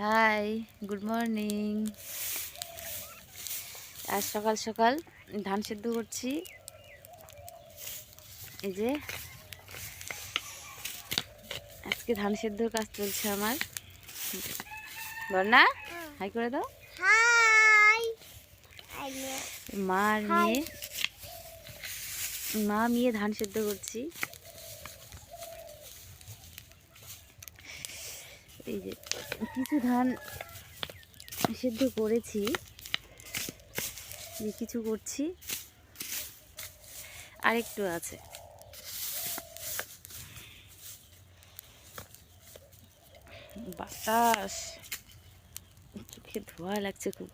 High, good morning. আজ সকাল সকাল ধান সেদ্ধ করছি। এই যে আজকে ধান সেদ্ধর কাজ চলছে আমার। বর্ণা হাই করে দাও। হাই। মা আর মেয়ে, মা মেয়ে ধান সেদ্ধ করছি। এই যে কিছু ধান সেদ্ধ করেছি, কিছু করছি, আরেকটু আছে। বাতাস, চোখে ধোঁয়া লাগছে খুব।